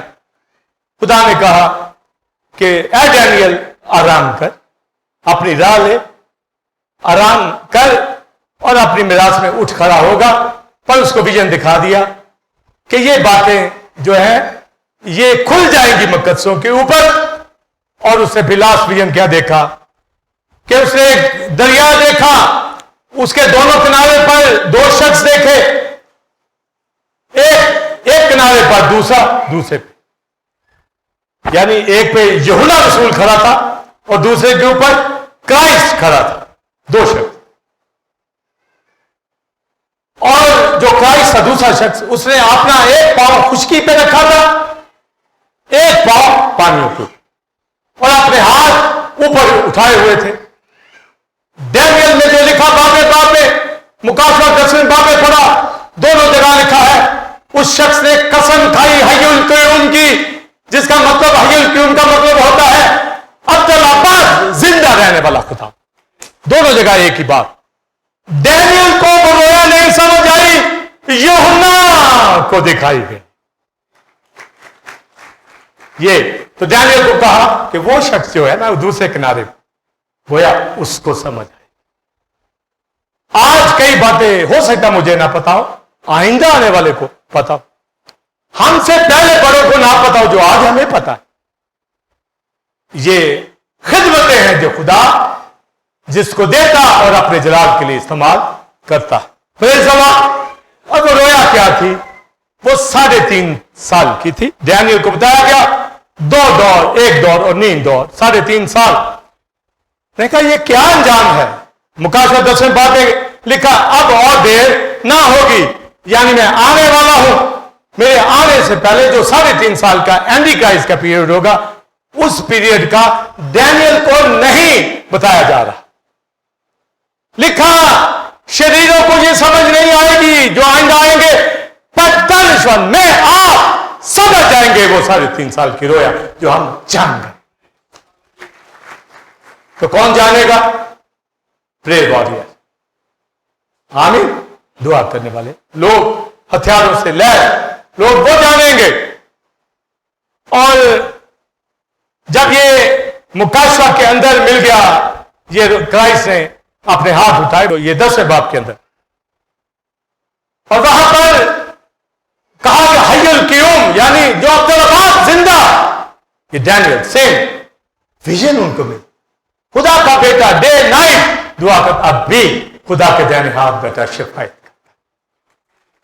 خدا نے کہا کہ اے ڈینیل آرام کر، اپنی راہ لے، آرام کر اور اپنی میراث میں اٹھ کھڑا ہوگا. پر اس کو ویژن دکھا دیا کہ یہ باتیں جو ہیں یہ کھل جائیں گی مقدسوں کے اوپر. اور اس نے لاسٹ ویژن کیا دیکھا کہ اس نے ایک دریا دیکھا، اس کے دونوں کنارے پر 2 شخص دیکھے، ایک کنارے پر دوسرے پہ. یعنی ایک پہ یوحنا رسول کھڑا تھا اور دوسرے کے اوپر کرائسٹ کھڑا تھا. 2 شخص. اور جو کرائسٹ تھا دوسرا شخص، اس نے اپنا ایک پاؤں خشکی پہ رکھا تھا، ایک پاؤں پانیوں پہ، اور اپنے ہاتھ اوپر اٹھائے ہوئے تھے. ڈینیل میں جو لکھا باب میں مکاشفہ 10 باب میں پڑھا، دونوں جگہ لکھا ہے اس شخص نے قسم کھائی حی القیوم کی، جس کا مطلب حی القیوم کا مطلب ہوتا ہے ابدالآباد زندہ رہنے والا خدا. دونوں جگہ ایک ہی بات. ڈینیل کو وہ رویا نہیں سمجھ آئی، یوحنا کو دکھائی گئی. یہ تو ڈینیل کو کہا کہ وہ شخص جو ہے نا دوسرے کنارے گویا اس کو سمجھ آئی. آج کئی باتیں ہو سکتا مجھے نہ پتا ہو، آئندہ آنے والے کو پتا ہو، ہم سے پہلے بڑوں کو نہ پتا ہو جو آج ہمیں پتا ہے. یہ خدمتیں ہیں جو خدا جس کو دیتا اور اپنے جلال کے لیے استعمال کرتا. اور وہ رویا کیا تھی؟ وہ 3.5 سال کی تھی. ڈینیل کو بتایا گیا 2 دور، 1 دور اور نیند دور، 3.5 سال. نے کہا یہ کیا انجام ہے؟ مکاشفہ 10 باب میں لکھا اب اور دیر نہ ہوگی، یعنی میں آنے والا ہوں. میرے آنے سے پہلے جو 3.5 سال کا اینٹی کرائسٹ کا پیریڈ ہوگا، اس پیریڈ کا ڈینیل کو نہیں بتایا جا رہا. لکھا شریروں کو یہ سمجھ نہیں آئے گی جو آئندہ آئیں گے، پر دانشور میں آپ سمجھ جائیں گے وہ 3.5 سال کی رویا جو ہم جان گئے. تو کون جانے گا؟ پریئر واریر، آمین، دعا کرنے والے لوگ، ہتھیاروں سے لیس لوگ وہ جانیں گے. اور جب یہ مکاشفہ کے اندر مل گیا. یہ کرائسٹ نے اپنے ہاتھ اٹھائے, یہ 10ویں باب کے اندر, اور وہاں پر کہا کہ حی القیوم, یعنی جو عبدالآباد زندہ. یہ ڈینیل سیم ویژن ان کو ملی, خدا کا بیٹا ڈے نائٹ دعا کرتا, اب بھی خدا کے دائیں ہاتھ بیٹا شفایت کرتا,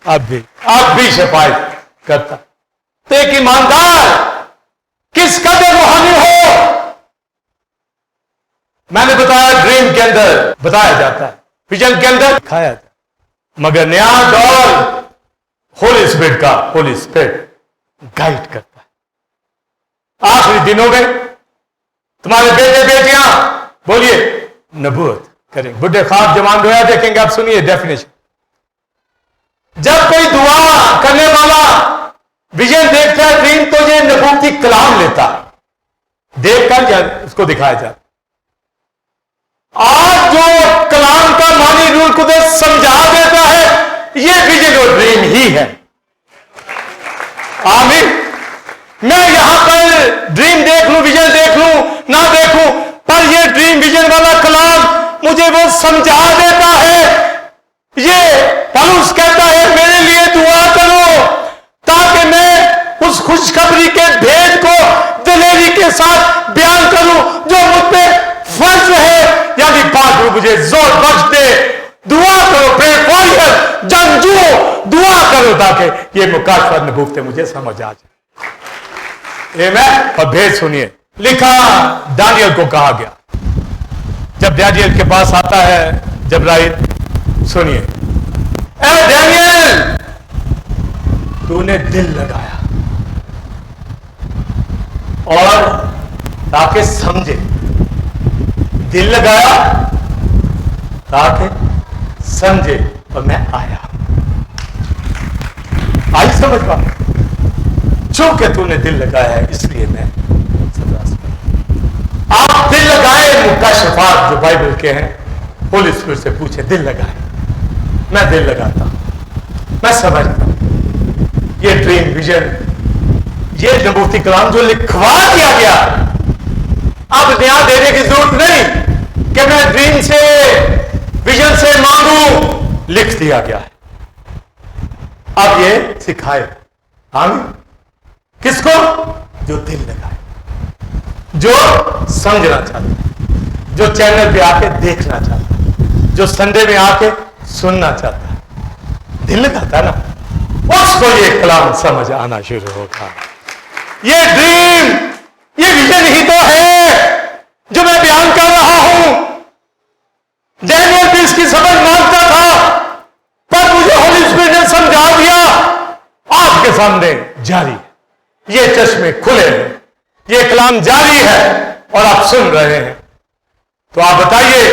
اب بھی شفایت کرتا. تو ایک ایماندار کس قدر روحانی ہو, میں نے بتایا ڈریم کے اندر بتایا جاتا ہے, ویژن کے اندر دکھایا جاتا ہے, مگر نیا دور ہولی اسپرٹ کا, ہولی اسپرٹ گائیڈ کرتا ہے. آخری دنوں میں تمہارے بیٹے بیٹیاں بولیے نبوت کریں, بڈھے خواب جوان رویا دیکھیں گے. آپ سنیے ڈیفینیشن, جب کوئی دعا کرنے والا ویژن دیکھتا ہے ڈریم, تو یہ نبوتی کلام لیتا ہے, دیکھ کر یا اس کو دکھایا جاتا. آج جو کلام کا معنی روح القدس سمجھا دیتا ہے, یہ ویژن اور ڈریم ہی ہے. آمین. میں یہاں پر ڈریم دیکھ لوں, ویژن دیکھ لوں, نہ دیکھوں, پر یہ ڈریم ویژن والا کلام مجھے وہ سمجھا دیتا ہے. یہ پولس کہتا ہے میرے لیے دعا کرو تاکہ میں اس خوشخبری کے بھید کو دلیری کے ساتھ بیان کروں جو مجھ پہ فرض ہے. یعنی پاک روح مجھے زور بخش دے. دعا کرو, پرے واریر, جنگجو, دعا کرو تاکہ یہ مکاشفہ نبوتیں مجھے سمجھ آ جائے. اور بھید سنیے, لکھا دانیل کو کہا گیا جب دانیل کے پاس آتا ہے جبرائیل, سنیے, اے دانیل تو نے دل لگایا اور تاکہ سمجھے, دل لگایا تاکہ سمجھے, اور میں آیا. آئی سمجھ بات, چونکہ تو نے دل لگایا ہے اس لیے میں سزا سنا. آپ دل لگائے, مکاشفات جو بائبل کے ہیں ہولی اسپرٹ سے پوچھے, دل لگائے. میں دل لگاتا ہوں, میں سمجھتا ہوں. یہ ڈریم ویژن, یہ نبوتی کلام جو لکھوا دیا گیا, اب نیا دینے کی ضرورت نہیں کہ میں ڈریم سے ویژن سے مانگوں, لکھ دیا گیا ہے. اب یہ سکھائے. آمین. کس کو؟ جو دل لگائے, جو سمجھنا چاہتا ہے, جو چینل پہ آ کے دیکھنا چاہتا ہے, جو سنڈے میں آ کے سننا چاہتا ہے. دل لگاتا ہے نا, اس کو یہ کلام سمجھ آنا شروع ہوگا. یہ ڈریم, یہ ویژن ہی تو ہے جو میں بیان کر رہا ہوں. ڈینیل بھی اس کی سمجھ مانگتا تھا, پر مجھے ہولی اسپرٹ نے سمجھا دیا. آپ کے سامنے جاری ہے, یہ چشمے کھلے ہیں, یہ کلام جاری ہے اور آپ سن رہے ہیں. تو آپ بتائیے,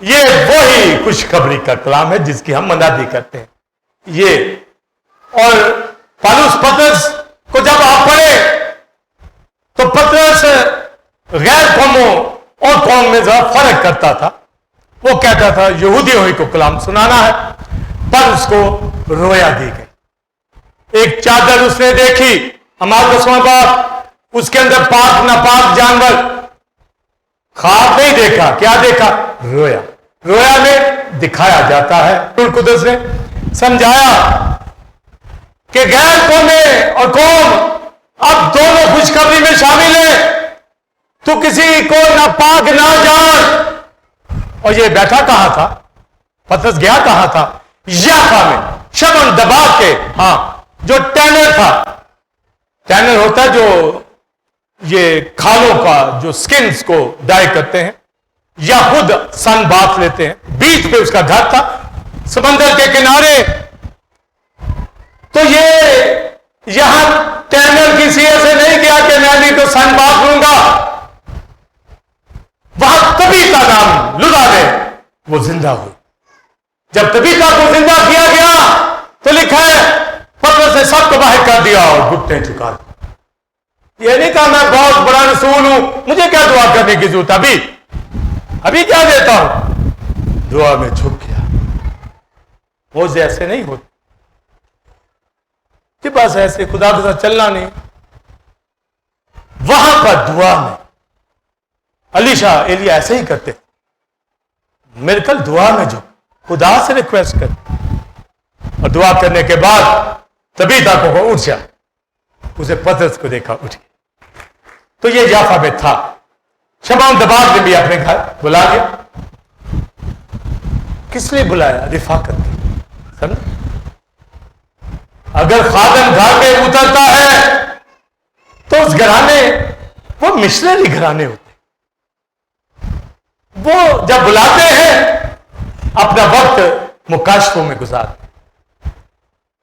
یہ وہی خوشخبری کا کلام ہے جس کی ہم منادی کرتے ہیں. یہ اور پالوس پطرس کو جب آپ پڑھے تو پطرس غیر قوموں اور قوم میں ذرا فرق کرتا تھا. وہ کہتا تھا یہودیوں ہی کو کلام سنانا ہے, پر اس کو رویا دی گئی. ایک چادر اس نے دیکھی, ہمارا 10واں باب, اس کے اندر پاک ناپاک جانور. خواب نہیں دیکھا, کیا دیکھا؟ رویا. رویا میں دکھایا جاتا ہے, روح القدس نے سمجھایا کہ غیر قومیں اور قوم اب دونوں خوشخبری میں شامل ہیں. تو کسی کو ناپاک نہ جان. اور یہ بیٹھا کہاں تھا؟ پطرس گیا کہاں تھا؟ یافا میں, شمن دبا کے. ہاں, جو ٹینر تھا, ٹینر ہوتا ہے جو یہ کھالوں کا جو سکنز کو ڈائی کرتے ہیں یا خود سن بات لیتے ہیں, بیچ پہ اس کا گھر تھا سمندر کے کنارے. تو یہ یہاں ٹینر کسی ایسے نہیں گیا کہ میں بھی تو سن بات لوں گا. وہاں طبیعہ کا نام لدا دے, وہ زندہ ہوئی. جب طبیعہ کو زندہ کیا گیا تو لکھا ہے پطرس نے سب کو باہر کر دیا اور گھٹنے چکا دیا. یہ نہیں کہا میں بہت بڑا رسول ہوں, مجھے کیا دعا کرنے کی ضرورت, ابھی کیا دیتا ہوں. دعا میں جھک گیا. موزے ایسے نہیں ہوتے کہ بس ایسے خدا کے ساتھ چلنا نہیں. وہاں پر دعا میں علیشا ایلیا ایسے ہی کرتے، میرکل دعا میں جو خدا سے ریکویسٹ کرتے اور دعا کرنے کے بعد طبیعہ کو اٹھ جا، اسے پترس کو دیکھا اٹھ گیا۔ تو یہ یافا میں تھا۔ شمعون دباغ نے بھی اپنے گھر بلا لیا۔ کس لیے بلایا؟ رفاقت کی، سمجھ؟ اگر خادم گھر میں اترتا ہے تو اس گھرانے، وہ مشنری گھرانے ہوتے، وہ جب بلاتے ہیں اپنا وقت مکاشفوں میں گزارتے۔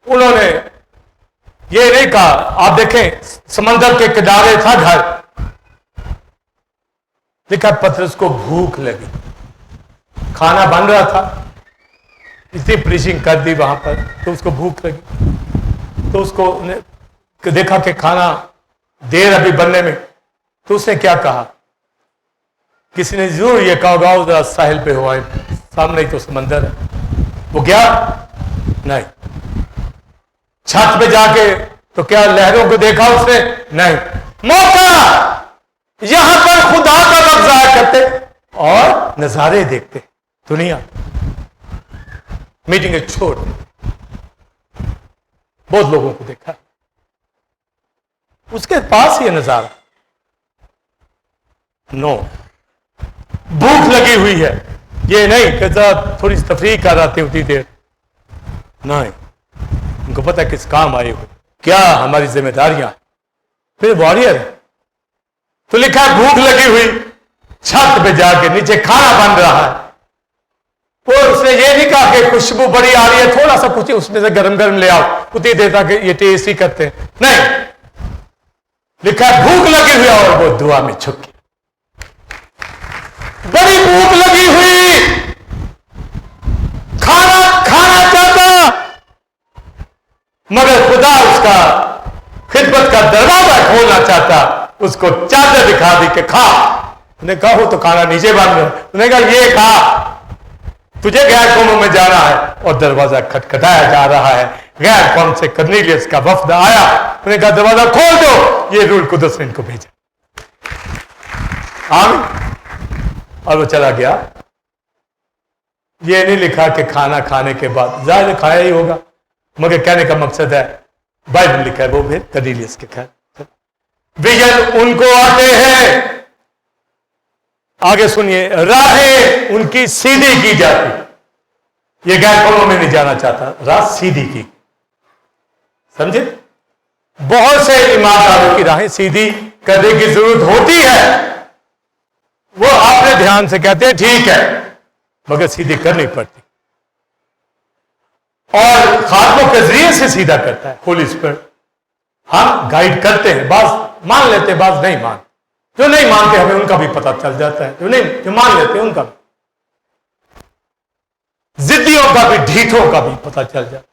انہوں نے یہ نہیں کہا، آپ دیکھیں سمندر کے کنارے تھا گھر، لکھا پترس کو بھوک لگی، کھانا بن رہا تھا، اتنی پریچنگ کر دی وہاں پر تو اس کو بھوک لگی، تو اس کو دیکھا کہ کھانا دیر ابھی بننے میں، تو اس نے کیا کہا؟ کسی نے ضرور یہ کہا ہوگا ذرا ساحل پہ ہوا ہے، سامنے ہی تو سمندر ہے۔ وہ گیا نہیں، چھت پہ جا کے تو کیا لہروں کو دیکھا اس نے؟ نہیں۔ موقع یہاں پر خدا کا وقت ضائع کرتے اور نظارے دیکھتے، دنیا میٹنگ چھوڑ، بہت لوگوں کو دیکھا، اس کے پاس یہ نظارہ نو، بھوک لگی ہوئی ہے، یہ نہیں کہ ذرا تھوڑی سی تفریح کر رہتے ہوتی دیر، نہیں، ان کو پتہ کس کام آئے ہوئے، کیا ہماری ذمہ داریاں، پھر وارئر ہے۔ تو لکھا ہے بھوک لگی ہوئی، چھت پہ جا کے نیچے کھانا بن رہا ہے، اور اس نے یہ نہیں کہا کہ خوشبو بڑی آ رہی ہے تھوڑا سا کچھ اس میں سے گرم گرم لے آؤ، اتنی دیر تک یہ ٹیسٹ ہی کرتے ہیں، نہیں، لکھا ہے بھوک لگی ہوئی اور وہ دعا میں چھپ گئی، بڑی بھوک لگی ہوئی، کھانا چاہتا، مگر خدا اس کا خدمت کا دروازہ کھولنا چاہتا، اس کو چادر دکھا دی کہ کھا، انہوں نے کہا وہ تو کھانا نیچے بن رہا ہے، انہوں نے کہا یہ کھا، تجھے غیر قوموں میں جانا ہے، اور دروازہ کھٹکھٹایا جا رہا ہے، غیر قوم سے کرنیلیس کا وفد آیا، انہوں نے کہا دروازہ کھول دو، یہ روح القدس نے ان کو بھیجا، آمین، اور وہ چلا گیا۔ یہ نہیں لکھا کہ کھانا کھانے کے بعد، ظاہر کھایا ہی ہوگا، مگر کہنے کا مقصد ہے بائبل لکھا ہے وہ پھر کرنیلیس کے گھر، ویژن ان کو آتے ہیں، آگے سنیے، راہیں ان کی سیدھی کی جاتی، یہ غیر قوموں میں نہیں جانا چاہتا، راہ سیدھی کی، سمجھے؟ بہت سے ایمانداروں کی راہیں سیدھی کرنے کی ضرورت ہوتی ہے، وہ اپنے دھیان سے کہتے ہیں ٹھیک ہے، مگر سیدھی کرنی پڑتی، اور خادموں کے ذریعے سے سیدھا کرتا ہے ہولی اسپرٹ۔ ہم گائیڈ کرتے ہیں، بعض مان لیتے ہیں، بعض نہیں مان، جو نہیں مانتے ہمیں ان کا بھی پتہ چل جاتا ہے، جو مان لیتے ہیں ان کا بھی، ضدیوں کا بھی، ڈھیٹوں کا بھی پتہ چل جاتا ہے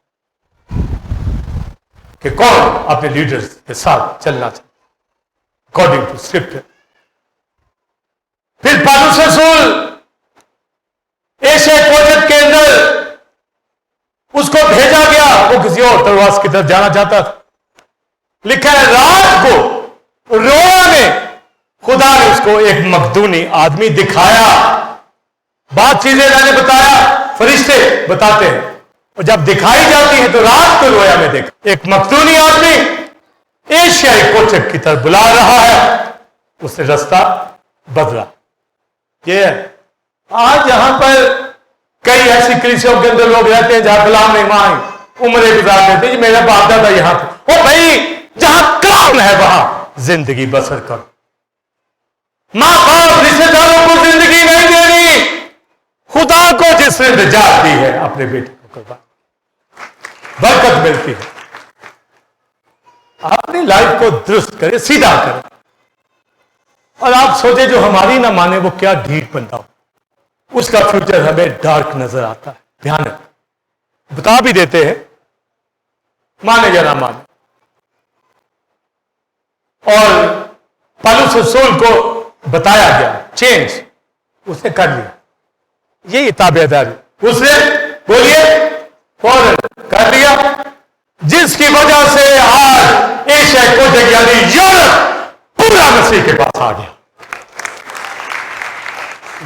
کہ کون اپنے لیڈرز کے ساتھ چلنا چاہتا اکارڈنگ ٹو اسکرپچر۔ پھر پالوس رسول ایشیا پروجیکٹ کے اندر اس کو بھیجا گیا، وہ کسی اور ترواس کی طرف جانا چاہتا تھا، لکھا ہے رات کو رویا میں خدا نے اس کو ایک مقدونی آدمی دکھایا، بات چیزیں میں نے بتایا، فرشتے بتاتے ہیں، اور جب دکھائی جاتی ہے تو رات کو رویا میں دیکھا ایک مقدونی آدمی ایشیائی کوچک کی طرف بلا رہا ہے، اس نے رستہ بدلا۔ یہ ہے آج یہاں پر کئی ایسی کلیسیوں کے اندر لوگ رہتے ہیں جہاں کلام نہیں مائیں عمریں گزار دیتے ہیں، میرا باپ دادا یہاں تھا، او بھائی جہاں کلام ہے وہاں زندگی بسر کرو، ماں باپ رشتے داروں کو زندگی نہیں دینی، خدا کو جس نے نجات دی ہے اپنے بیٹے کو قربان، برکت ملتی ہے۔ اپنی لائف کو درست کرے، سیدھا کرے، اور آپ سوچے جو ہماری نہ مانے وہ کیا ڈھیٹ بنتا ہو، اس کا فیوچر ہمیں ڈارک نظر آتا ہے، بھیانک، بتا بھی دیتے ہیں مانے یا نہ مانے۔ اور پالوس رسول کو بتایا گیا چینج، اس نے کر لیا، یہی تابع داری، اس نے بولیے فوراً کر لیا، جس کی وجہ سے آج ایشیا کوچک یعنی یورپ پورا مسیح کے پاس آ گیا۔